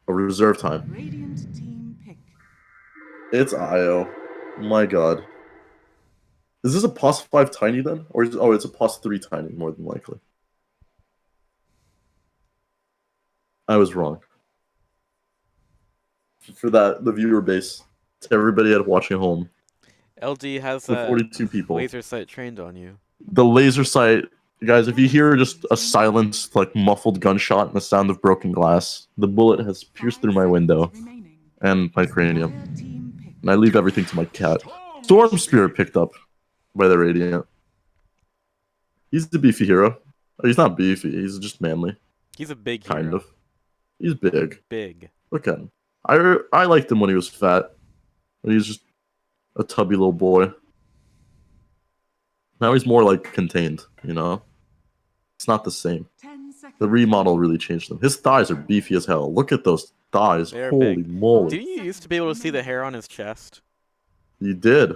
A reserve time. Radiant team pick. It's IO. My god. Is this a +5 tiny then? Or oh, it's a +3 tiny, more than likely. I was wrong. For that, the viewer base, to everybody at watching home, LD has the that 42 people. laser sight trained on you. The laser sight, guys, if you hear just a silenced, like muffled gunshot and the sound of broken glass, the bullet has pierced through my window and my cranium. And I leave everything to my cat. Storm Spirit picked up by the Radiant. He's the beefy hero. Oh, he's not beefy, he's just manly. He's a big kind hero. of. He's big. Big. Look at him. I liked him when he was fat. When he was just a tubby little boy. Now he's more like contained, you know? It's not the same. The remodel really changed him. His thighs are beefy as hell. Look at those thighs. They're Holy big. moly. Didn't you used to be able to see the hair on his chest? You did.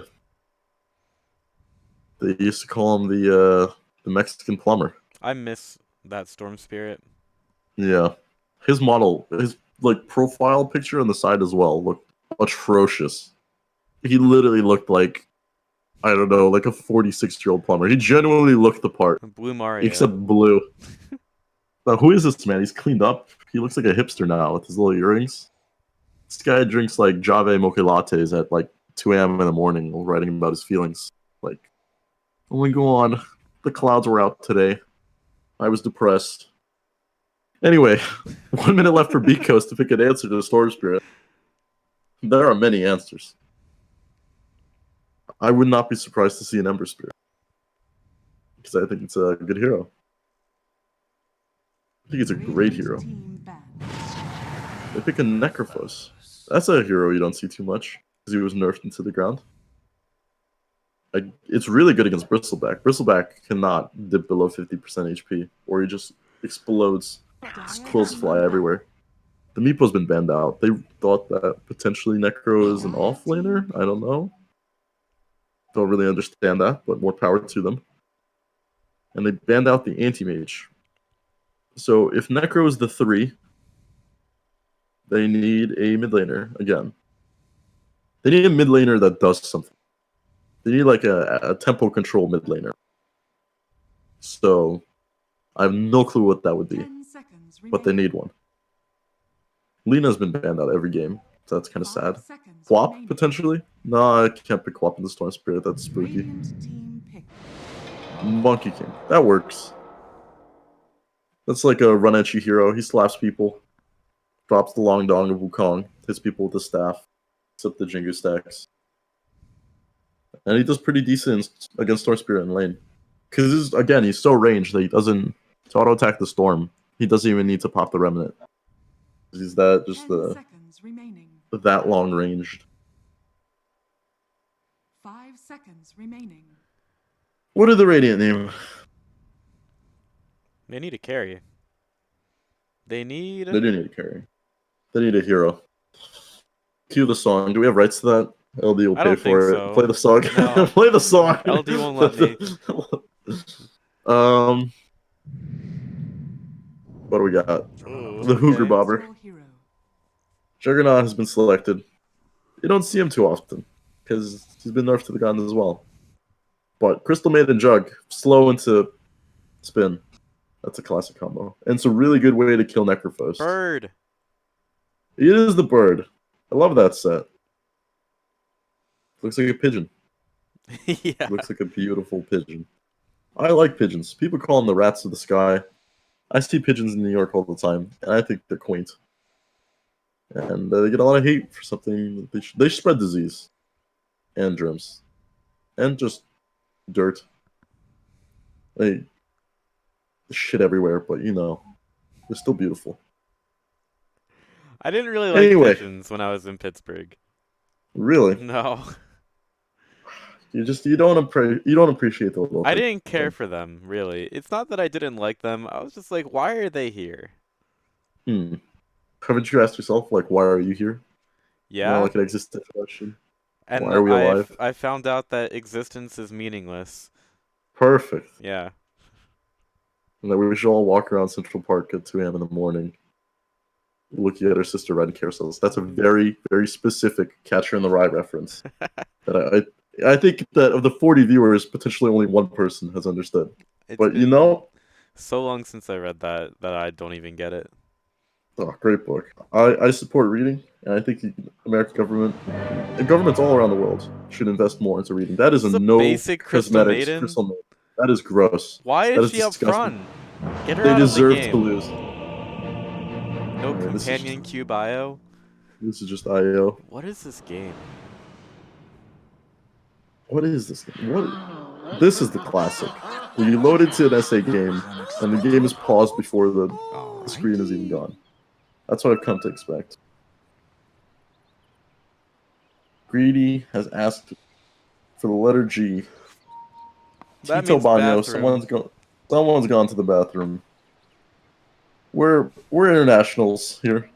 They used to call him the Mexican plumber. I miss that Storm Spirit. Yeah. His model, his like profile picture on the side as well looked atrocious. He literally looked like, I don't know, like a 46-year-old plumber. He genuinely looked the part. Blue Mario. Except blue. Now, who is this man? He's cleaned up. He looks like a hipster now with his little earrings. This guy drinks like Java mocha lattes at like 2 a.m. in the morning while writing about his feelings. Like, oh my god, the clouds were out today. I was depressed. Anyway, 1 minute left for beastcoast to pick an answer to the Storm Spirit. There are many answers. I would not be surprised to see an Ember Spirit. Because I think it's a good hero. I think it's a great hero. They pick a Necrophos. That's a hero you don't see too much, because he was nerfed into the ground. It's really good against Bristleback. Bristleback cannot dip below 50% HP, or he just explodes. His quills fly everywhere. The Meepo's been banned out. They thought that potentially Necro is an offlaner? I don't know. Don't really understand that, but more power to them. And they banned out the Anti-Mage. So if Necro is the 3, they need a mid laner again. They need a mid laner that does something. They need like a tempo control mid laner. So I have no clue what that would be, but they need one. Lena's been banned out every game, so that's kind of sad. Quap, potentially? No, I can't pick Quap in the Storm Spirit, that's spooky. Monkey King, that works. That's like a run-at-you hero. He slaps people, drops the long dong of Wukong, hits people with the staff, except the Jingu stacks. And he does pretty decent against Storm Spirit in lane. Because, again, he's so ranged that he doesn't... To auto-attack the Storm, he doesn't even need to pop the Remnant. He's that, just that long-ranged. 5 seconds remaining. What are the Radiant name? They need a carry. They do need a carry. They need a hero. Cue the song. Do we have rights to that? LD will pay for it. So. Play the song. No. Play the song. LD won't let me. What do we got? Ooh, the Hooger Bobber. Juggernaut has been selected. You don't see him too often, because he's been nerfed to the ground as well. But Crystal Maiden Jug, slow into spin. That's a classic combo. And it's a really good way to kill Necrophos. Bird! It is the bird. I love that set. Looks like a pigeon. Yeah. Looks like a beautiful pigeon. I like pigeons. People call them the rats of the sky. I see pigeons in New York all the time, and I think they're quaint. And they get a lot of hate for something. They spread disease. And germs. And just dirt. They shit everywhere, but you know, they're still beautiful. I didn't really like pigeons when I was in Pittsburgh. Really? No. You don't appreciate the little. I didn't care for them, really. It's not that I didn't like them. I was just like, why are they here? Haven't you asked yourself, like, why are you here? Yeah. Like an existential question. And why are we alive? I found out that existence is meaningless. Perfect. Yeah. And that we should all walk around Central Park at 2 a.m. in the morning looking at her sister riding carousels. That's a very, very specific Catcher in the Rye reference. That I think that of the 40 viewers, potentially only one person has understood. It's But you been know, so long since I read that I don't even get it. oh, great book. I support reading, and I think the American government and governments all around the world should invest more into reading. That is This a is a no basic Crystal cosmetics Maiden. crystal maiden. That is gross. Why That is is she up disgusting. front? Get her They out of the deserve to game. lose. No Alright, this is companion cube IO. just IO. What is this game? What is this? What? This is the classic. When you load into an SA game, and the game is paused before the screen is even gone. That's what I've come to expect. Greedy has asked for the letter G. That Tito means Bano, bathroom. someone's gone to the bathroom. We're internationals here.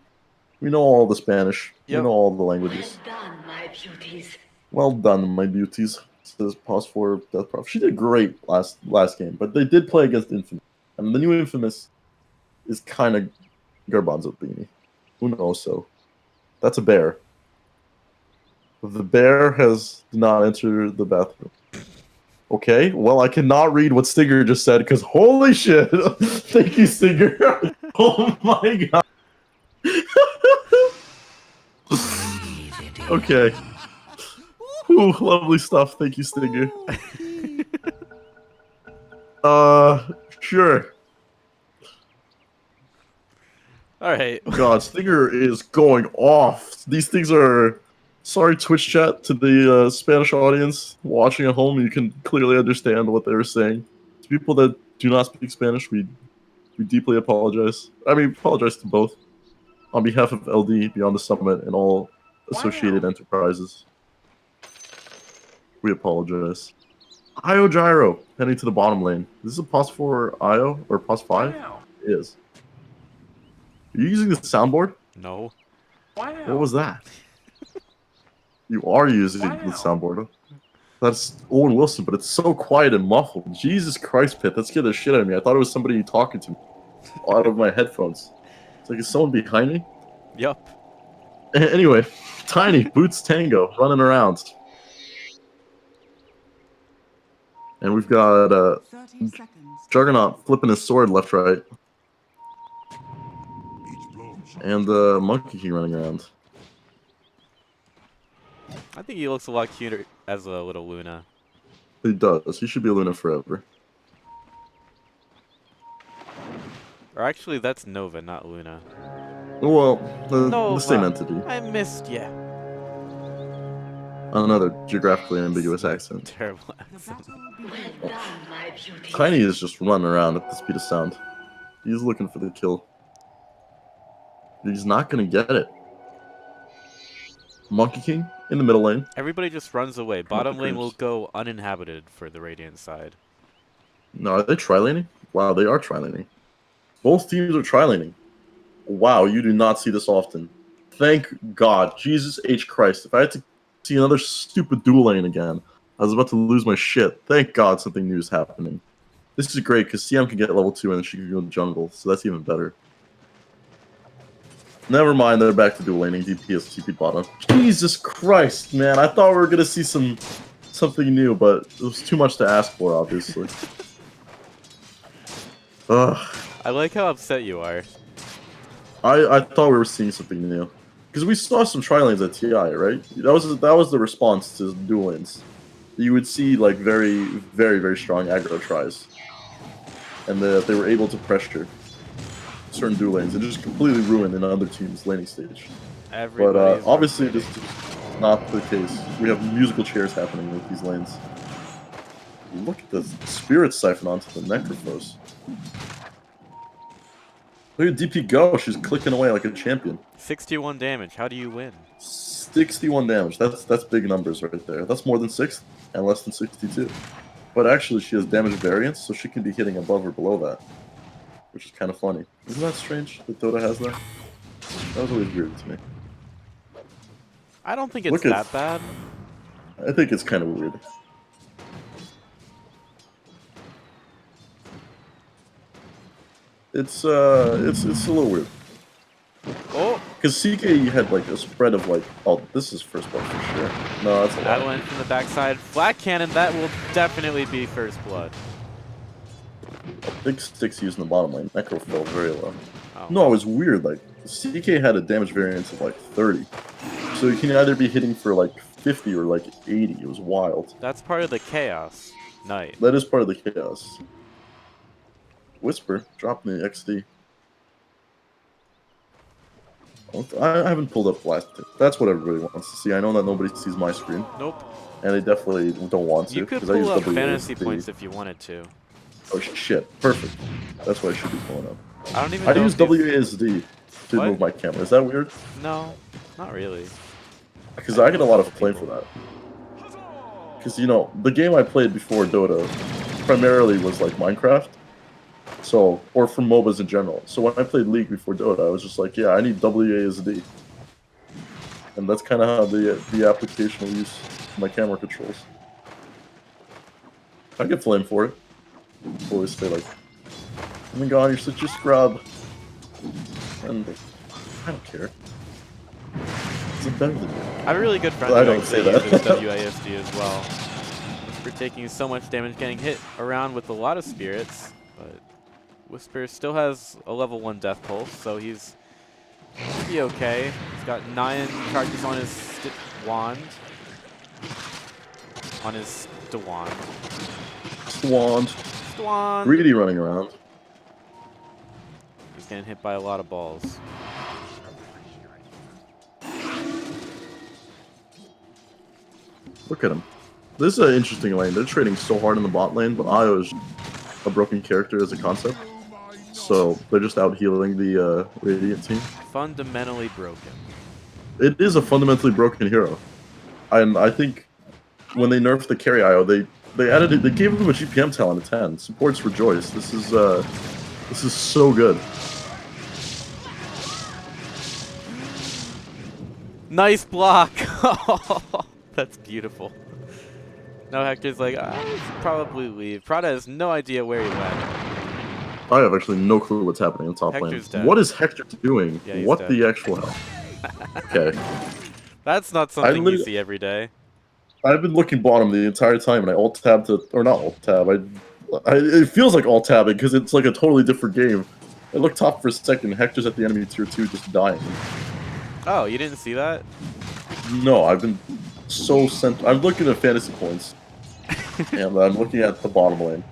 We know all the Spanish. Yep. We know all the languages. Well done, my beauties. Well done, my beauties. Says pause for Death Prof. She did great last game, but they did play against Infamous, and the new Infamous is kind of garbanzo beanie. Who knows? So that's a bear. The bear has not entered the bathroom. Okay, well, I cannot read what Stinger just said because holy shit! Thank you, Stinger. Oh my god. Okay. Ooh, lovely stuff. Thank you, Stinger. Sure. Alright. God, Stinger is going off. These things are. Sorry, Twitch chat, to the Spanish audience watching at home. You can clearly understand what they were saying. To people that do not speak Spanish, we deeply apologize. I mean, apologize to both. On behalf of LD, Beyond the Summit, and all associated enterprises, we apologize. Io Gyro, heading to the bottom lane. Is this a pos for Io, or pos 5? It is. Are you using the soundboard? No. What was that? You are using the soundboard. That's Owen Wilson, but it's so quiet and muffled. Jesus Christ, Pit, that scared the shit out of me. I thought it was somebody talking to me out of my headphones. It's like, is someone behind me? Yup. Anyway, Tiny, Boots Tango, running around. And we've got 30 seconds. Juggernaut flipping his sword left, right. And Monkey King running around. I think he looks a lot cuter as a little Luna. He does. He should be Luna forever. Or actually, that's Nova, not Luna. Well, the Nova, same entity. I missed ya. Another geographically ambiguous accent. Terrible The accent. battle Well begins. done, my beauties. Tiny is just running around at the speed of sound. He's looking for the kill. He's not going to get it. Monkey King in the middle lane. Everybody just runs away. Come on, Bottom the lane will creeps. go uninhabited for the Radiant side. No, are they tri-laning? Wow, they are tri-laning. Both teams are tri-laning. Wow, you do not see this often. Thank God. Jesus H. Christ. If I had to see another stupid dual lane again, I was about to lose my shit. Thank God something new is happening. This is great, because CM can get level 2 and then she can go to jungle, so that's even better. Never mind, they're back to dual laning. DPS TP bottom. Jesus Christ, man. I thought we were going to see something new, but it was too much to ask for, obviously. Ugh. I like how upset you are. I thought we were seeing something new. Because we saw some tri-lanes at TI, right? That was the response to dual lanes. You would see, like, very, very, very strong aggro tries. And they were able to pressure certain dual lanes and just completely ruin another team's laning stage. But obviously this is not the case. We have musical chairs happening with these lanes. Look at the Spirit Siphon onto the Necrophos. Look at DP go, she's clicking away like a champion. 61 damage, how do you win? 61 damage, that's big numbers right there. That's more than 6 and less than 62. But actually she has damage variance, so she can be hitting above or below that. Which is kind of funny. Isn't that strange that Dota has that? That was always weird to me. I don't think it's that bad. I think it's kind of weird. It's a little weird. Oh, Because CK had like a spread of like, oh, this is first blood for sure. No, that's a that lie. went from the backside. Flat cannon, that will definitely be first blood. Big sticks using the bottom lane. Necro fell very low. Oh. No, it was weird. Like CK had a damage variance of like 30, so you can either be hitting for like 50 or like 80. It was wild. That's part of the chaos night. That is part of the chaos. Whisper dropping the XD. I haven't pulled up last. That's what everybody wants to see. I know that nobody sees my screen, Nope. and they definitely don't want to. You could 'cause I use pull up WASD. fantasy points if you wanted to. Oh shit! Perfect. That's what I should be pulling up. I don't even I know use if these- WASD to What? move my camera. Is that weird? No, not really. Because I get a lot of flame for that. Because, you know, the game I played before Dota primarily was like Minecraft. So, or from MOBAs in general. So when I played League before Dota, I was just like, yeah, I need WASD. And that's kind of how the application will use my camera controls. I get flame for it. Always say like, oh my god, you're such a scrub. And I don't care. It's better than you. I have a really good friend I who don't actually say that. uses WASD as well. Whisper taking so much damage, getting hit around with a lot of spirits, but Whisper still has a level 1 death pulse, so he's be okay. He's got 9 charges on his wand. On his wand. Wand. Wand. Greedy running around. He's getting hit by a lot of balls. Look at him. This is an interesting lane. They're trading so hard in the bot lane, but Io is a broken character as a concept. So they're just out healing the Radiant team. Fundamentally broken. It is a fundamentally broken hero. And I think when they nerfed the carry Io, they added it. They gave him a GPM talent of 10. Supports rejoice. This is so good. Nice block. That's beautiful. Now Hector's like, I should probably leave. Prada has no idea where he went. I have actually no clue what's happening in top Hector's lane. dead. What is Hector doing? Yeah, he's what dead. the actual hell? Okay. That's not something you literally- see every day. I've been looking bottom the entire time, and I alt tab to, or not alt tab. It feels like alt tabbing because it's like a totally different game. I look top for a second. Hector's at the enemy tier 2, just dying. Oh, you didn't see that? No, I've been so sent. I'm looking at fantasy points, and I'm looking at the bottom lane.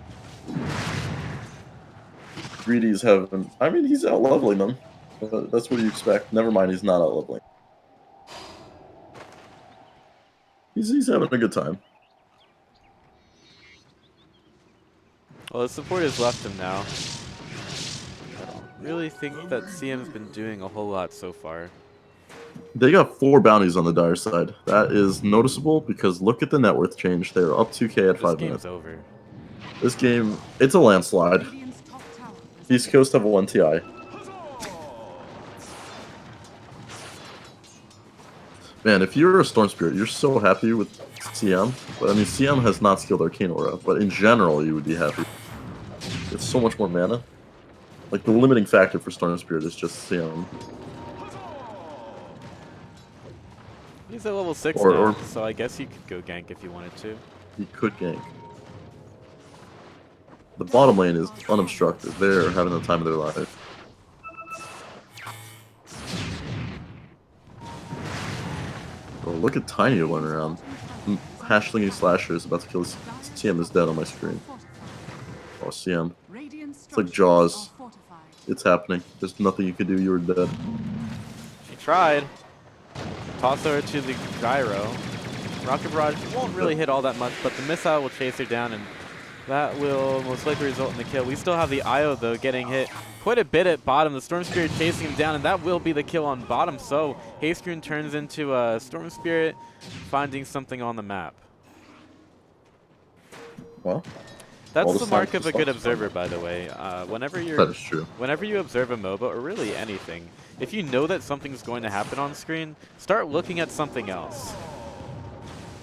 Greedy's having. I mean, he's out leveling them. That's what you expect. Never mind, he's not out leveling. He's having a good time. Well, his support has left him now. I don't really think that CM's been doing a whole lot so far. They got 4 bounties on the dire side. That is noticeable because look at the net worth change. They're up 2k at This 5 game's minutes. over. This game, it's a landslide. Radiant's top tower has Beast Coast have a 1 TI. Man, if you're a Storm Spirit, you're so happy with CM. But I mean, CM has not skilled Arcane Aura, but in general, you would be happy. It's so much more mana. Like, the limiting factor for Storm Spirit is just CM. He's at level 6 Or- now, or- so I guess you could go gank if you wanted to. He could gank. The bottom lane is unobstructed. They're having the time of their life. Oh, look at Tiny running around. Hashling Slasher is about to kill CM is dead on my screen. Oh, CM. Radiant's It's like structures Jaws. are fortified. It's happening. There's nothing you can do. You were dead. She tried. Toss her to the gyro. Rocket Barrage won't really hit all that much, but the missile will chase her down, and that will most likely result in the kill. We still have the Io, though, getting hit quite a bit at bottom. The Storm Spirit chasing him down, and that will be the kill on bottom. So Hastrun turns into a Storm Spirit, finding something on the map. Well, That's All the the mark signs of a for good stuff. observer, by the way. Whenever that is true. Whenever you observe a MOBA, or really anything, if you know that something's going to happen on screen, start looking at something else.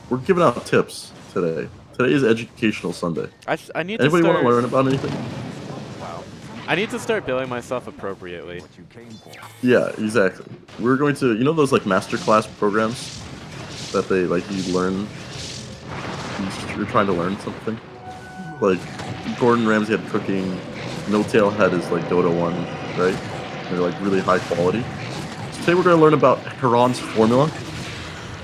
We're giving out tips today. Today is Educational Sunday. I need Anybody to want start... to learn about anything? Wow. I need to start billing myself appropriately. Yeah, exactly. We're going to, you know those like masterclass programs that they like you learn. You're trying to learn something. Like Gordon Ramsay had cooking, No Tail had his like Dota 1, right? They're like really high quality. So today we're going to learn about Heron's formula.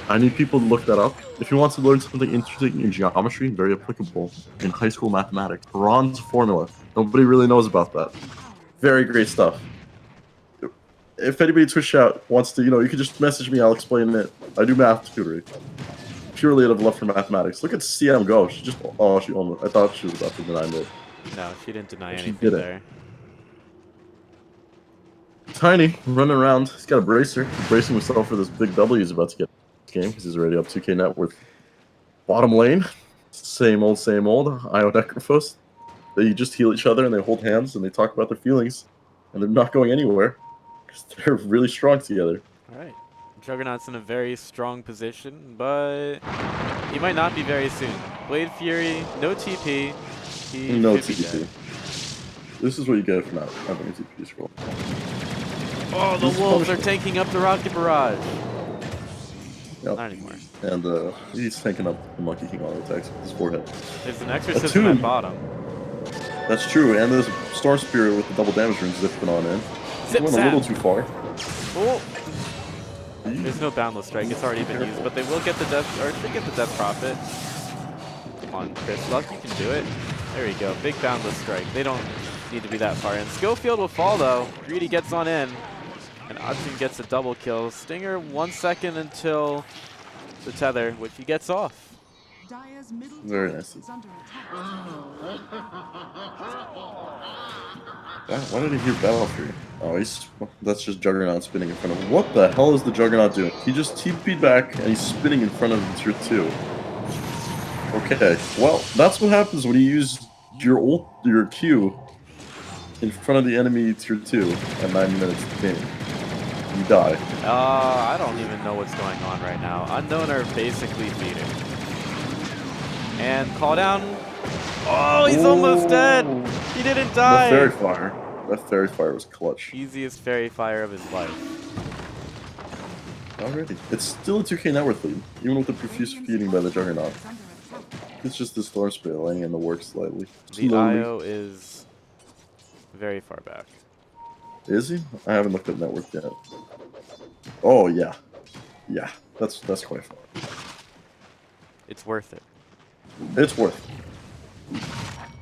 I need people to look that up. If you want to learn something interesting in geometry, very applicable in high school mathematics, Heron's formula. Nobody really knows about that. Very great stuff. If anybody Twitch chat wants to, you can just message me. I'll explain it. I do math tutoring. Purely out of love for mathematics. Look at CM go. She just, she almost, I thought she was about to deny me. No, she didn't deny She anything didn't. there. Tiny, running around. He's got a bracer. He's bracing himself for this big W he's about to get this game because he's already up 2K net worth. Bottom lane, same old, Io Necrophos. They just heal each other and they hold hands and they talk about their feelings. And they're not going anywhere because they're really strong together. Alright. Juggernaut's in a very strong position, but he might not be very soon. Blade Fury, no TP. He No should be TP. dead. This is what you get for not having a TP scroll. Oh, the Wolves are taking up the Rocket Barrage. Yep. Not anymore. And he's tanking up the Monkey King auto attacks with his forehead. There's an exorcism at bottom. That's true, and there's a Storm Spirit with the double damage runes zipping on in. He went a little too far. Oh. There's no Boundless Strike, it's already been used, but they will get the Death, or should get the Death Prophet. Come on, Chris Luck, you can do it. There you go, big Boundless Strike. They don't need to be that far in. Schofield will fall though. Greedy gets on in, and Odson gets a double kill. Stinger 1 second until the tether, which he gets off. Dire's middle Very tower nice. is under attack. Why did he hear Battle Fury? Oh, that's just Juggernaut spinning in front of him. What the hell is the Juggernaut doing? He just TP'd back and he's spinning in front of the tier 2. Okay, well, that's what happens when you use your Q in front of the enemy tier 2 at 9 minutes of the game. You die. I don't even know what's going on right now. Unknown are basically feeding. And call down. Oh, he's almost dead. He didn't die. The Fairy Fire. That Fairy Fire was clutch. Easiest Fairy Fire of his life. Already. It's still a 2K net worth lead, even with the profuse feeding by the Juggernaut. It's just the Storm Spirit laying in the work slightly. The IO is very far back. Is he? I haven't looked at net worth yet. Oh, yeah. Yeah, that's quite far. It's worth it. It's worth it.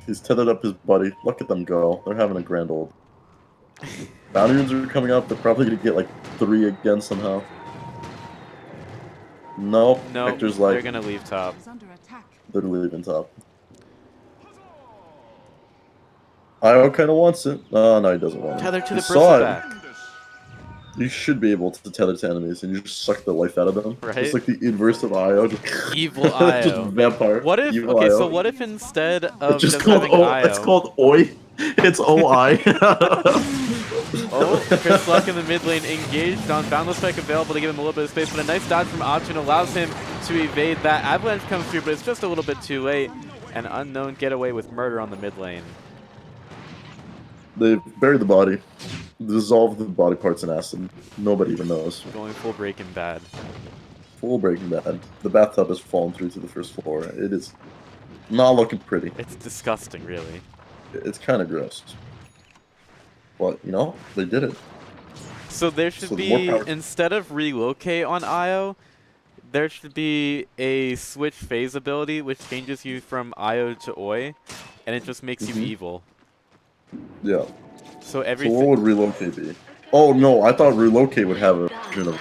He's tethered up his buddy. Look at them go. They're having a grand old. Bounty runes are coming up. They're probably going to get like 3 again somehow. No, Hector's like... they're going to leave top. They're leaving top. Io kind of wants it. Oh, no, he doesn't want it. Tether to the bristleback. bristleback. You should be able to tether to enemies and you just suck the life out of them. Right. It's like the inverse of Io. Evil Io. Just vampire. What if, Evil okay, Io. so what if instead of It's just just called having Io... It's called Oi. It's OI. Oh, Chris Luck in the mid lane engaged on Boundless Strike available to give him a little bit of space, but a nice dodge from Option allows him to evade that. Avalanche comes through, but it's just a little bit too late. An Unknown get away with murder on the mid lane. They buried the body, dissolved the body parts in acid. Nobody even knows. Going full Breaking Bad. Full Breaking Bad. The bathtub has fallen through to the first floor. It is not looking pretty. It's disgusting, really. It's kind of gross. But, they did it. So there should be, instead of relocate on Io, there should be a switch phase ability which changes you from Io to Oi, and it just makes you evil. Yeah. So everything. So what would relocate be? Oh no, I thought relocate would have a version of.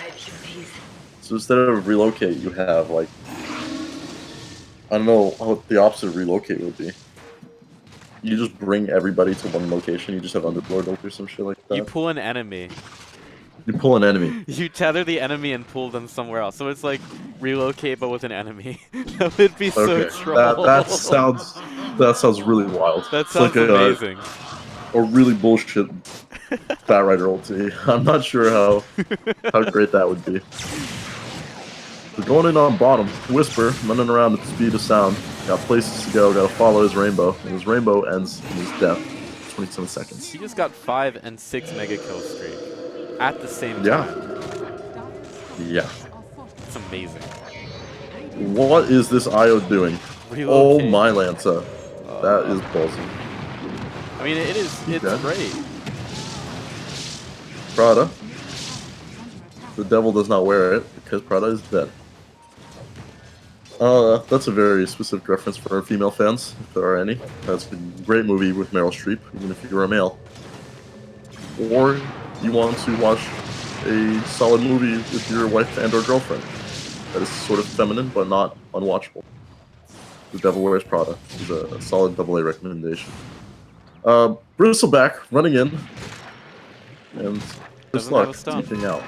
So instead of relocate, you have like, I don't know what the opposite of relocate would be. You just bring everybody to one location. You just have Underlord or some shit like that. You pull an enemy. You pull an enemy. You tether the enemy and pull them somewhere else. So it's like relocate but with an enemy. That would be so troll. That sounds really wild. That sounds like amazing. A really bullshit Fat Rider ulti. I'm not sure how great that would be. We're going in on bottom. Whisper, running around at the speed of sound. Got places to go, gotta follow his rainbow. And his rainbow ends in his death. 27 seconds. He just got 5 and 6 mega kill streak at the same Yeah. time. Yeah. It's amazing. What is this IO doing? Oh Relocate. my Lanza. That is ballsy. I mean, it's dead? great. Prada. The devil does not wear it because Prada is dead. That's a very specific reference for our female fans, if there are any. That's a great movie with Meryl Streep, even if you're a male. Or you want to watch a solid movie with your wife and or girlfriend that is sort of feminine but not unwatchable. The Devil Wears Prada is a solid AA recommendation. Bristleback running in and just Doesn't have a luck stun. taking out.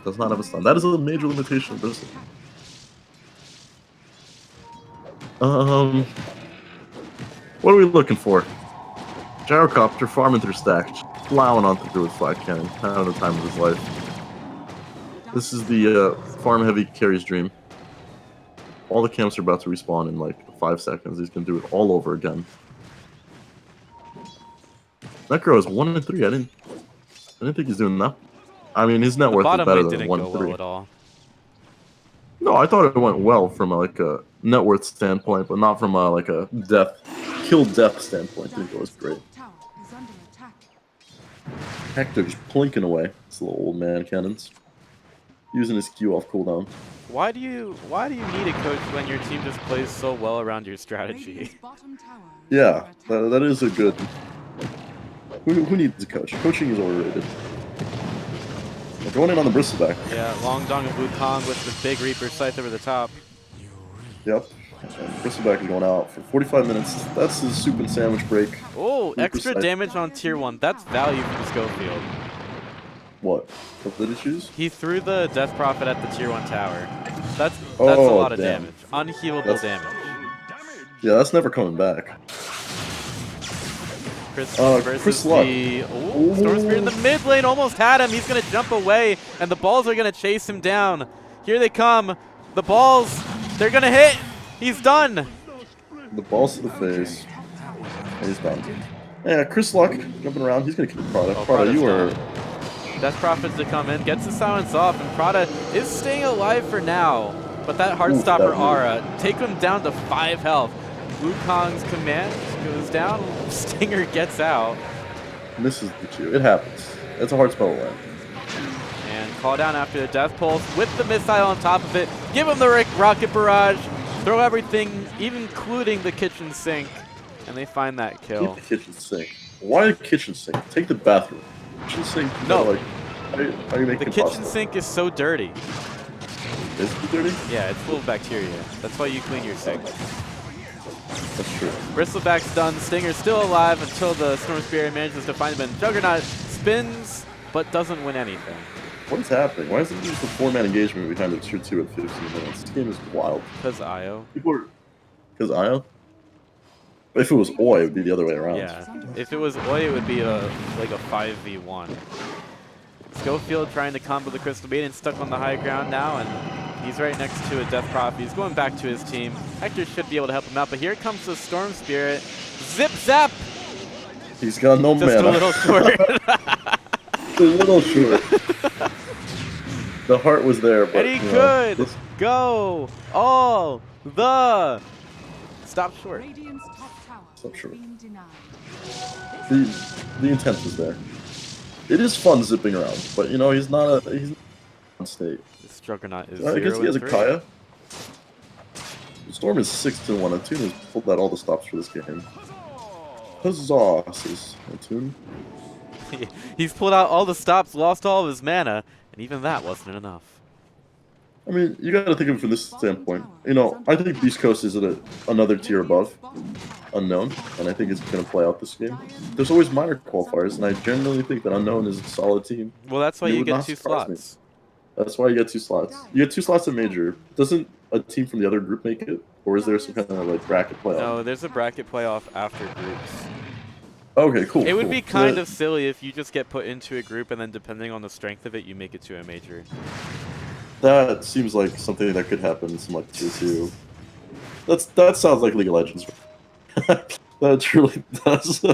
Does not have a stun. That is a major limitation of Bristle. What are we looking for? Gyrocopter farming through stack, just plowing on through with flat cannon, having the time of his life. This is the farm heavy carry's dream. All the camps are about to respawn in like 5 seconds. He's gonna do it all over again. Necro is 1 and 3. I didn't think he's doing that. I mean, his net The worth is bottom better lane than didn't 1 go and well 3. at all. No, I thought it went well from like a net worth standpoint, but not from a like a kill death standpoint. I think it was great. Hector just plinking away. This little old man cannons, using his Q off cooldown. Why do you need a coach when your team just plays so well around your strategy? Yeah, that is a good. Who needs a coach? Coaching is overrated. They're going in on the Bristleback. Yeah, Long Dong and Wukong with the big Reaper scythe over the top. Yep. And Bristleback is going out for 45 minutes. That's his soup and sandwich break. Oh, Reaper extra scythe. damage on tier 1. That's value for the Schofield. What? What did he choose? He threw the Death Prophet at the tier 1 tower. That's a Oh, lot of damn. damage. Unhealable That's- damage. Yeah, that's never coming back. Chris Chris versus Luck. the Storm Spirit in the mid lane almost had him. He's going to jump away, and the balls are going to chase him down. Here they come. The balls, they're going to hit. He's done. The balls to the face. And he's done. Yeah, Chris Luck jumping around. He's gonna kill Prada. Oh, Prada, Prada's you are. done. Death Prophet to come in, gets the silence off, and Prada is staying alive for now. But that Heartstopper that aura, take him down to 5 health. Wukong's command goes down, Stinger gets out. Misses the Q. It happens. It's a hard spell to land. And call down after the Death Pulse with the missile on top of it. Give him the rocket barrage. Throw everything, including the kitchen sink. And they find that kill. Keep the kitchen sink. Why the kitchen sink? Take the bathroom. Kitchen sink. No. Like, how you making The kitchen pasta? sink is so dirty. Is it dirty? Yeah, it's full of bacteria. That's why you clean your sink. That's true. Bristleback's done. Stinger's still alive until the Storm Spirit manages to find him. And Juggernaut spins, but doesn't win anything. What is happening? Why is it just a 4-man engagement behind the tier 2 at 15 minutes? This game is wild. Because Io. People are. Because Io? If it was Oi, it would be the other way around. Yeah. If it was Oi, it would be like a 5v1. Schofield trying to combo the Crystal Maiden, stuck on the high ground now, and he's right next to a Death Prophet. He's going back to his team. Hector should be able to help him out, but here comes the Storm Spirit. Zip zap! He's got no Just mana. a little short. A little short. The heart was there, but And he you know, could this- go all the... Stop short. Radiant's top tower Stop short. being denied. the intent was there. It is fun zipping around, but you know he's not on state. This Juggernaut is I guess he has a 0-3. Kaya. The Storm is 6-1. Attune has pulled out all the stops for this game. Huzzah, says Attune. He's pulled out all the stops, lost all of his mana, and even that wasn't enough. I mean, you gotta think of it from this standpoint. You know, I think Beast Coast is at another tier above Unknown, and I think it's gonna play out this game. There's always minor qualifiers, and I generally think that Unknown is a solid team. Well, that's why It you would get not 2 surprise me. slots. That's why you get 2 slots. You get 2 slots at Major. Doesn't a team from the other group make it? Or is there some kind of like bracket playoff? No, there's a bracket playoff after groups. Okay, cool. It would cool. be kind of silly if you just get put into a group and then depending on the strength of it, you make it to a major. That seems like something that could happen in some like tier 2. That sounds like League of Legends. That truly does.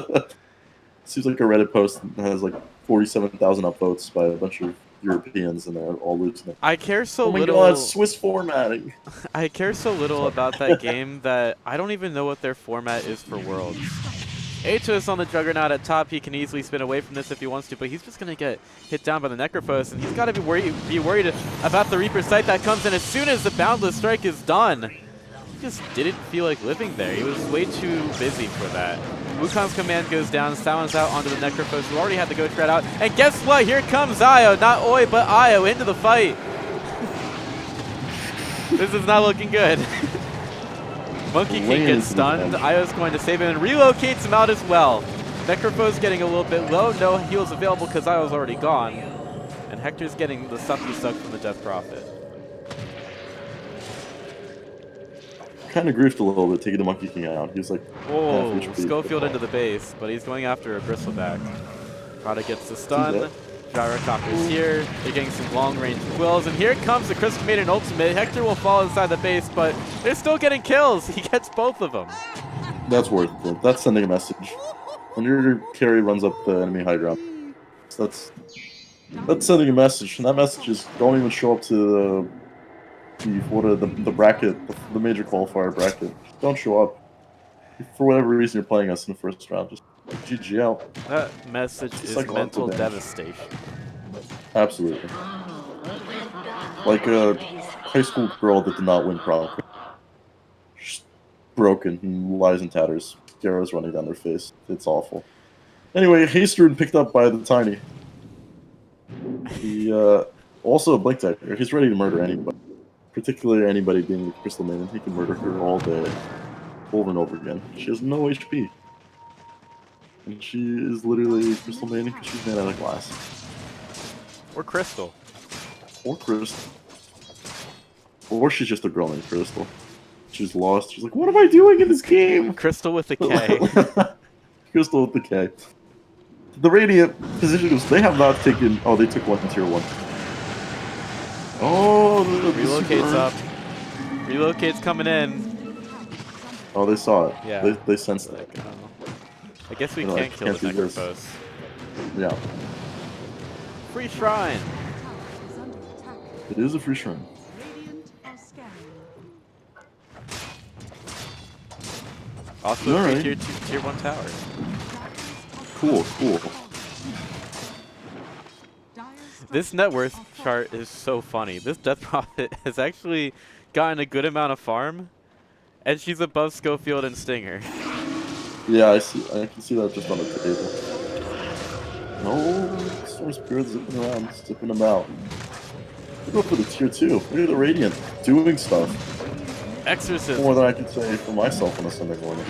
seems like a Reddit post that has like 47,000 upvotes by a bunch of Europeans, and they're all losing it. I care so Oh my little. god, Swiss formatting. I care so little about that game that I don't even know what their format is for Worlds. Atos on the Juggernaut at top. He can easily spin away from this if he wants to, but he's just going to get hit down by the Necrophos, and he's got to be worried about the Reaper Sight that comes in as soon as the Boundless Strike is done. He just didn't feel like living there. He was way too busy for that. Wukong's command goes down, Silence out onto the Necrophos, who already had the Ghost Rat out. And guess what? Here comes Io. Not Oi, but Io into the fight. This is not looking good. Monkey King gets stunned. Io's going to save him and relocates him out as well. Necrophos getting a little bit low. No heals available because Io's already gone. And Hector's getting the sucky suck from the Death Prophet. Kind of griefed a little bit taking the Monkey King out. He was like, Oh, half HP. Schofield into the base, but he's going after a Bristleback. Prada gets the stun. Gyrocopter's here. They're getting some long-range quills, and here comes the Crystal Maiden ultimate. Hector will fall inside the base, but they're still getting kills. He gets both of them. That's worth it. That's sending a message. When your carry runs up the enemy high ground, that's sending a message, and that message is don't even show up to the bracket, the major qualifier bracket. Don't show up. For whatever reason you're playing us in the first round, just GG out. That message is mental devastation. Absolutely. Like a high school girl that did not win prom. Just broken and lies in tatters. Arrows running down their face. It's awful. Anyway, Hasterud picked up by the Tiny. He also a Blink Dagger. He's ready to murder anybody. Particularly anybody being the Crystal Maiden. He can murder her all day. Over and over again. She has no HP. And she is literally Crystal Maiden because she's made out of glass. Or Crystal. Or Crystal. Or she's just a girl named Crystal. She's lost. She's like, what am I doing in this game? Crystal with a K. Crystal with the K. The Radiant positions, they have not taken... Oh, they took one tier 1. Oh, Relocates up. Relocate's coming in. Oh, they saw it. Yeah. They sensed it. I guess we can't kill the Necrophos. Yeah. Free Shrine. It is a free shrine. Also a free tier 1 tower. Cool. This net worth chart is so funny. This Death Prophet has actually gotten a good amount of farm, and she's above Schofield and Stinger. Yeah, I can see that just on the table. No, Storm Spirit zipping around, zipping about. Go for the tier 2. Look at the Radiant doing stuff. Exorcism. More than I can say for myself on a Sunday morning.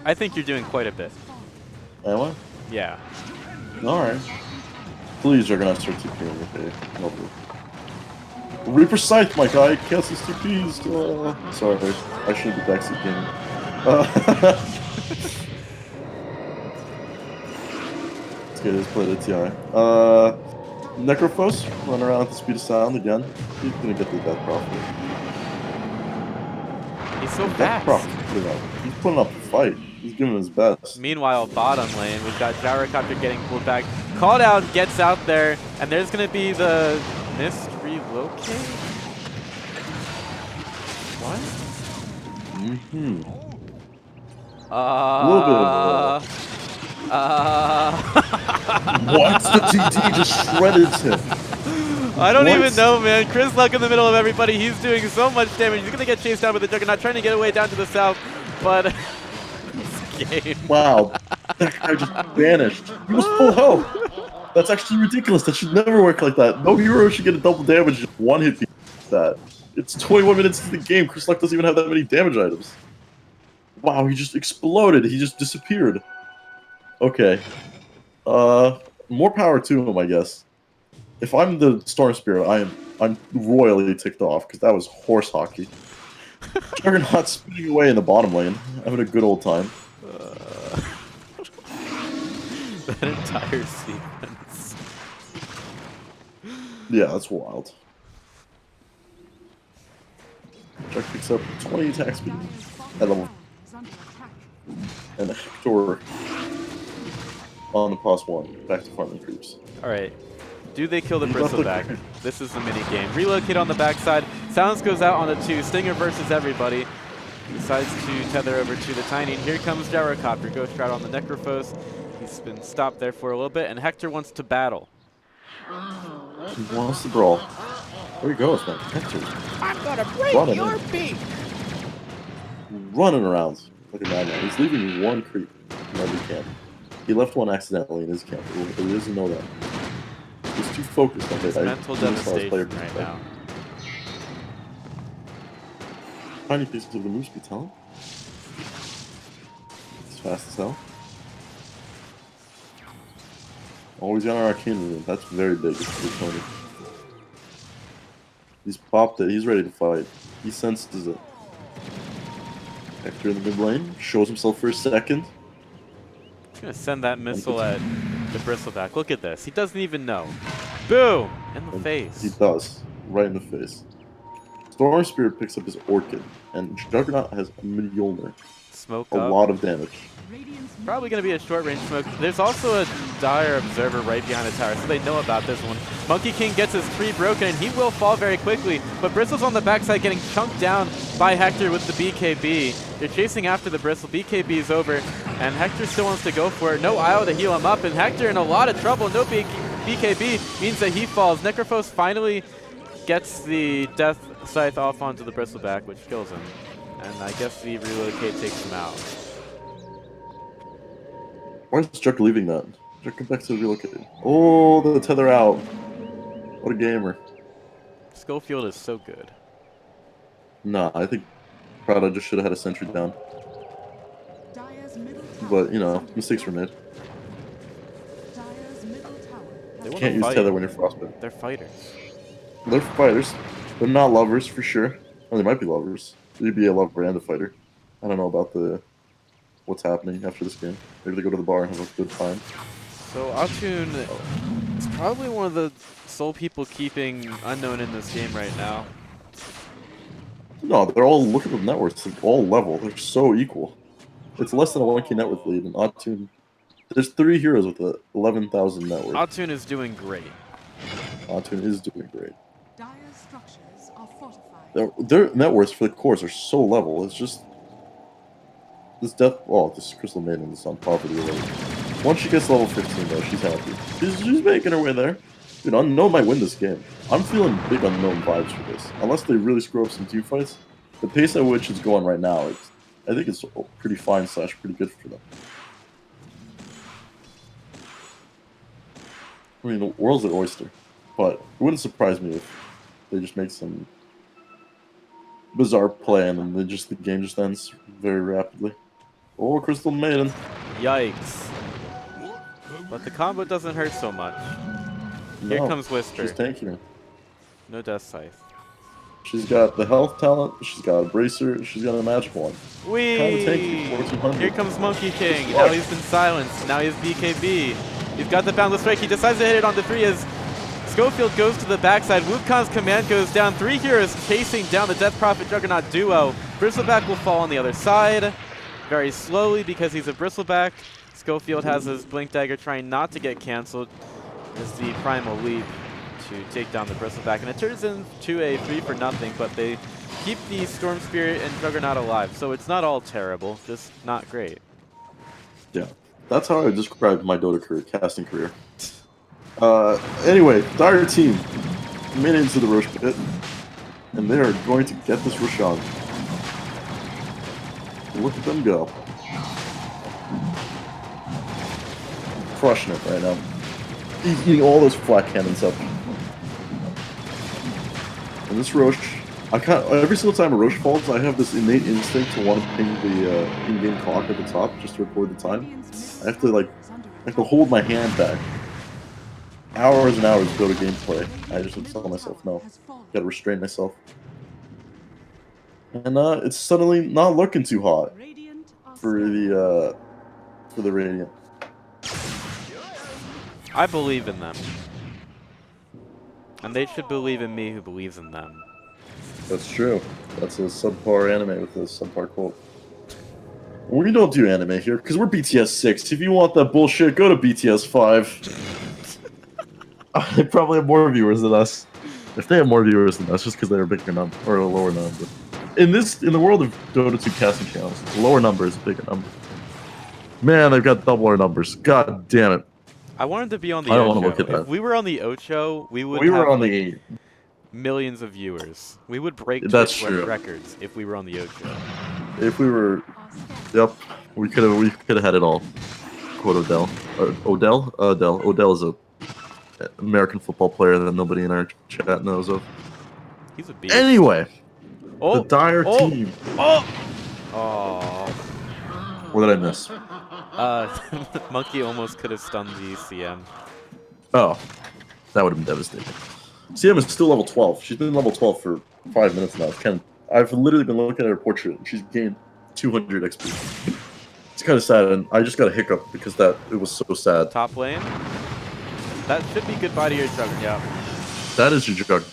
I think you're doing quite a bit. Am I? Yeah. Alright. Please, you're gonna start TPing with a lovely. Reaper Scythe, my guy! Casts his TPs! Sorry, I shouldn't be backseat gaming. Let's get his play to TI. Necrophos, run around at the speed of sound again. He's gonna get the Death Prophet. He's so fast. He's putting up a fight. He's giving his best. Meanwhile, bottom lane, we've got Gyrocopter getting pulled back. Called out, gets out there, and there's going to be the missed relocate? What? Mm-hmm. What? The TT just shredded him. I don't even know, man. Chris Luck in the middle of everybody. He's doing so much damage. He's going to get chased down by the Juggernaut, trying to get away down to the south, but... Game. Wow, that guy just vanished. He was full health. That's actually ridiculous. That should never work like that. No hero should get a double damage just one hit like that. It's 21 minutes into the game. Chris Luck doesn't even have that many damage items. Wow, he just exploded. He just disappeared. Okay. More power to him, I guess. If I'm the Storm Spirit, I'm royally ticked off because that was horse hockey. Juggernaut spinning away in the bottom lane, having a good old time. That entire sequence. Yeah, that's wild. Jug picks up 20 attack speed at level. And Hector on the +1. Back to farming creeps. All right. Do they kill the He left the bristleback? creep. This is the mini game. Relocate on the backside. Silence goes out on the 2. Stinger versus everybody. Decides to tether over to the Tiny. And here comes Gyrocopter. Ghost Shroud on the Necrophos. He's been stopped there for a little bit, and Hector wants to battle. He wants to brawl. There he goes, man. Hector. I'm gonna break Running your in. beak! Running around like a madman. He's leaving one creep in every camp. He left one accidentally in his camp, but he doesn't know that. He's too focused on It's it. mental devastation right now. Tiny pieces of the moose be telling. It's fast as hell. Always got an arcane room. That's very big for Tony. He's popped it. He's ready to fight. He senses it. Hector in the mid lane shows himself for a second. He's gonna send that missile at the bristleback. Look at this. He doesn't even know. Boom! In the And face. He does. Right in the face. Storm Spirit picks up his Orchid, and Juggernaut has a Mjolnir. Smoke A up. lot of damage. Radiant's Probably going to be a short-range smoke. There's also a Dire Observer right behind the tower, so they know about this one. Monkey King gets his tree broken, and he will fall very quickly. But Bristle's on the backside getting chunked down by Hector with the BKB. They're chasing after the Bristle. BKB is over, and Hector still wants to go for it. No IO to heal him up, and Hector in a lot of trouble. No BKB means that he falls. Necrophos finally gets the Death Scythe off onto the Bristleback, which kills him. And I guess the relocate takes him out. Why is Juck leaving that? Juck, come back to the relocate. Oh, the tether out. What a gamer. Schofield is so good. Nah, I think Prada just should have had a sentry down. Dire's middle tower But, you is know, under mistakes were attack. made. Dire's middle tower has They You wanna can't use fight. tether when you're frostbitten. They're fighters. They're fighters. They're not lovers, for sure. Well, they might be lovers. They'd be a lover and a fighter. I don't know about what's happening after this game. Maybe they go to the bar and have a good time. So Atun is probably one of the sole people keeping Unknown in this game right now. No, they're all, look at the net worths. They're all level. They're so equal. It's less than a 1k net worth lead, and Atun... There's 3 heroes with a 11,000 net worth. Atun is doing great. Atun is doing great. Dire's structures are fortified. Their net worths for the cores are so level. It's just... This death... Oh, this Crystal Maiden is on poverty already. Once she gets level 15, though, she's happy. She's making her way there. Dude, Unknown might win this game. I'm feeling big Unknown vibes for this. Unless they really screw up some team fights. The pace at which it's going right now, I think it's pretty fine / pretty good for them. I mean, the world's an oyster. But it wouldn't surprise me if they just make some bizarre play and then the game just ends very rapidly. Oh, Crystal Maiden. Yikes. But the combo doesn't hurt so much. Here No, comes Whisper. She's tanking her. No Death Scythe. She's got the health talent, she's got a bracer, she's got a magic one. Whee! Kinda tanky, 1400. Here comes Monkey King. Now he's been silenced. Now he has BKB. He's got the Boundless Strike. He decides to hit it on the 3 as Schofield goes to the backside. Wukong's command goes down. 3 heroes chasing down the Death Prophet Juggernaut duo. Bristleback will fall on the other side. Very slowly because he's a Bristleback. Schofield has his Blink Dagger trying not to get cancelled as the Primal Leap to take down the Bristleback. And it turns into a 3 for nothing, but they keep the Storm Spirit and Juggernaut alive. So it's not all terrible, just not great. Yeah, that's how I would describe my Dota career, casting career. Anyway, Dire team made it into the Rosh pit, and they are going to get this Roshan. Look at them go. Crushing it right now. He's eating all those flat cannons up. And this Rosh, every single time a Rosh falls, I have this innate instinct to want to ping the in-game clock at the top just to record the time. I have to hold my hand back. Hours and hours to go to gameplay. I just have to tell myself no. Gotta restrain myself. And it's suddenly not looking too hot for the Radiant. I believe in them. And they should believe in me who believes in them. That's true. That's a subpar anime with a subpar quote. We don't do anime here because we're BTS 6. If you want that bullshit, go to BTS 5. They probably have more viewers than us. If they have more viewers than us, just because they're a bigger number or a lower number. In the world of Dota 2 casting channels, the lower number is a bigger number. Man, they've got double our numbers. God damn it. I wanted to be on the I don't Ocho. wanna look at that. If we were on the Ocho, we would We have were on like, the. millions of viewers. We would break That's Twitch true. records if we were on the Ocho. If we were. Are scattered. Yep. We could have had it all. Quote Odell. Odell? Odell. Odell is a American football player that nobody in our chat knows of. He's a beast. Anyway, Oh, the dire oh, team. oh, oh. What did I miss? Monkey almost could have stunned the CM. Oh, that would have been devastating. CM is still level 12. She's been level 12 for 5 minutes now. I've literally been looking at her portrait, and she's gained 200 XP. It's kind of sad, and I just got a hiccup because it was so sad. Top lane. That should be goodbye to your Juggernaut. That is your jug.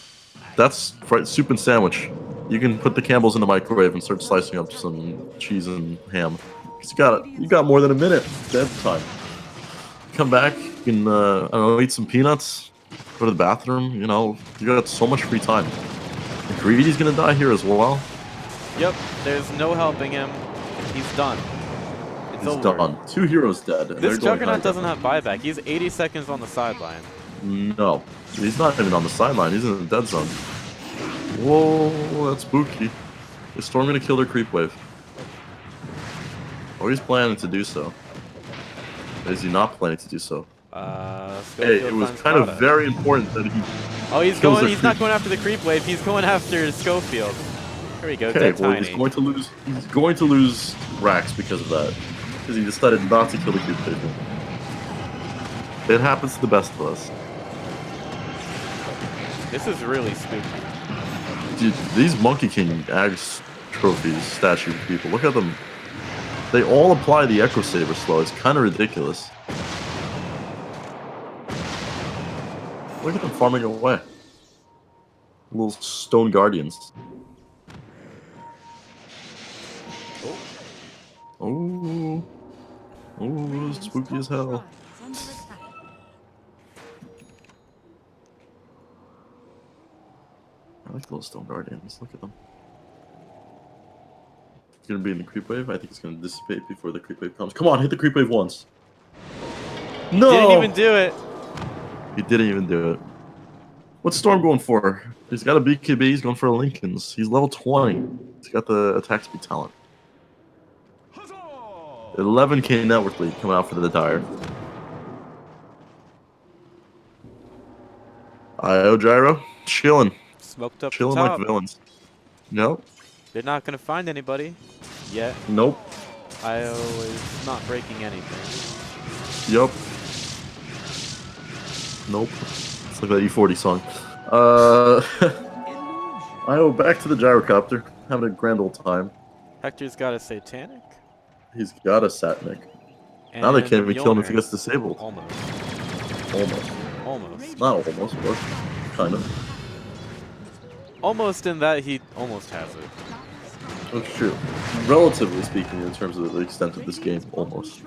That's fried soup and sandwich. You can put the Campbells in the microwave and start slicing up some cheese and ham. 'Cause you got more than a minute dead time. Come back, you can I don't know, eat some peanuts, go to the bathroom. You know, you got so much free time. And Greedy's gonna die here as well. Yep, there's no helping him. He's done. It's He's over. done. 2 heroes dead. And This they're going Juggernaut high. doesn't have buyback. He's 80 seconds on the sideline. No, he's not even on the sideline. He's in the dead zone. Whoa, that's spooky. Is Storm gonna kill their creep wave? Or he's planning to do so. Or is he not planning to do so? Hey, it was kind of very important that he. Oh, he's kills going. their He's not creep. going after the creep wave. He's going after Schofield. There we go. Okay, Dead well, tiny. he's going to lose. He's going to lose Rax because of that. Because he decided not to kill the creep wave. It happens to the best of us. This is really spooky. Dude, these Monkey King Ags trophies, statue people, look at them. They all apply the Echo Saber slow. It's kind of ridiculous. Look at them farming away. Little stone guardians. Oh. Oh, spooky as hell. Under attack. I like those stone guardians. Look at them. It's gonna be in the creep wave. I think it's gonna dissipate before the creep wave comes. Come on, hit the creep wave once. No! Didn't even do it. He didn't even do it. What's Storm going for? He's got a BKB. He's going for a Lincoln's. He's level 20. He's got the attack speed talent. 11k network lead coming out for the Dire. IO Gyro, chilling. Smoked up Chilling the top. like villains. Nope. They're not gonna find anybody yet. Nope. IO is not breaking anything. Yup. Nope. It's like that E40 song. IO back to the gyrocopter. Having a grand old time. Hector's got a satanic. He's got a Satnic. Now they and can't even kill him if he Mjolnir. gets disabled. Almost. Almost. Almost. Not almost, but kind of. Almost in that he almost has it. That's true. Relatively speaking, in terms of the extent of this game, almost.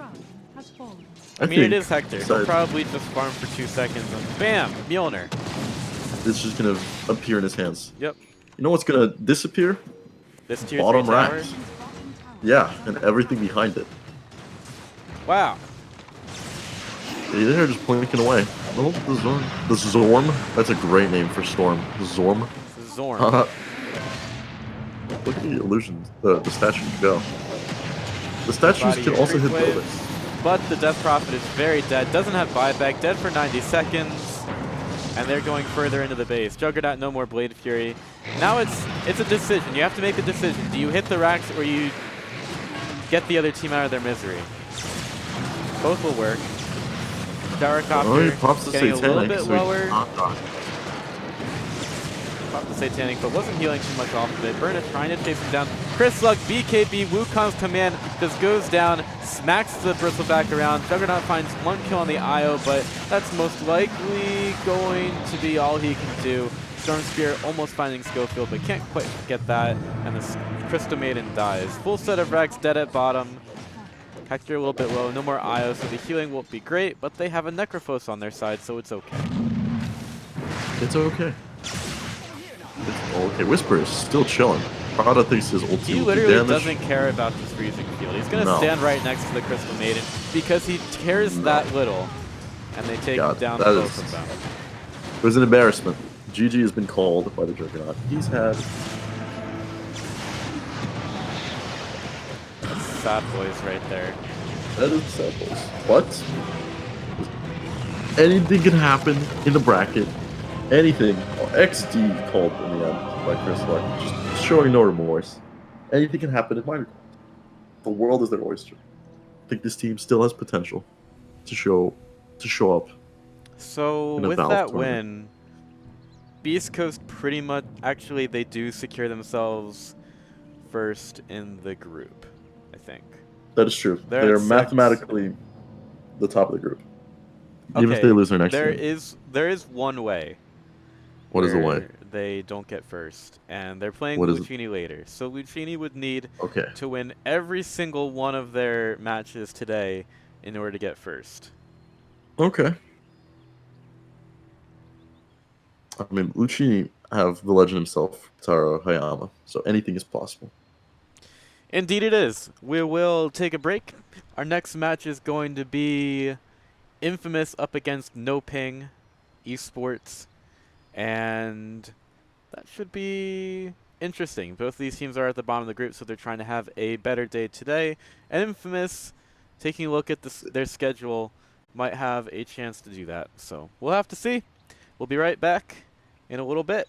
I mean, it think is Hector. He'll besides- probably just farm for 2 seconds and BAM! Mjolnir. It's just gonna appear in his hands. Yep. You know what's gonna disappear? This tier 3 Bottom tower. racks. Yeah, and everything behind it. Wow. They're just blinking away. Oh, the Zorm. The Zorm? That's a great name for Storm. The Zorm. Zorn. Look at the illusions. The statues go. The statues Body can your also hit creep wave. buildings. But the Death Prophet is very dead. Doesn't have buyback. Dead for 90 seconds. And they're going further into the base. Juggernaut, no more Blade Fury. Now it's a decision. You have to make a decision. Do you hit the racks or you get the other team out of their misery? Both will work. Gyrocopter Oh, he pops the getting a little Satanic, bit so he lower. cannot die. Popped the Satanic, but wasn't healing too much off of it. Burna trying to chase him down. Chris Luck, BKB, Wukong's command just goes down, smacks the Bristleback around. Juggernaut finds 1 kill on the IO, but that's most likely going to be all he can do. Storm Spear almost finding Schofield, but can't quite get that, and the Crystal Maiden dies. Full set of Rex dead at bottom. Hector a little bit low, no more IO, so the healing won't be great, but they have a Necrophos on their side, so it's okay. It's okay. It's okay. Whisper is still chilling. Prada thinks his ulti He will do literally damage. doesn't care about this freezing field. He's going to No. stand right next to the Crystal Maiden because he cares that little, and they take God, down that both is- of them. It was an embarrassment. GG has been called by the Juggernaut. He's had Sad boys right there. that is sad boys. But anything can happen in the bracket. Anything. Oh, XD called in the end by Chris Luck. Just showing no remorse. Anything can happen in minor. The world is their oyster. I think this team still has potential to show up. So In a with Valve that tournament. win, Beast Coast pretty much, actually they do secure themselves first in the group, I think. That is true. They're They're at 6. mathematically the top of the group. Even if they lose their next there game. there is one way. What is the way? where They don't get first, and they're playing What is it? Lucchini later. So Lucchini would need Okay. to win every single one of their matches today in order to get first. Okay. I mean, Lucchini have the legend himself, Taro Hayama, so anything is possible. Indeed it is. We will take a break. Our next match is going to be Infamous up against No Ping Esports, and that should be interesting. Both of these teams are at the bottom of the group, so they're trying to have a better day today. And Infamous, taking a look at their schedule, might have a chance to do that. So we'll have to see. We'll be right back in a little bit.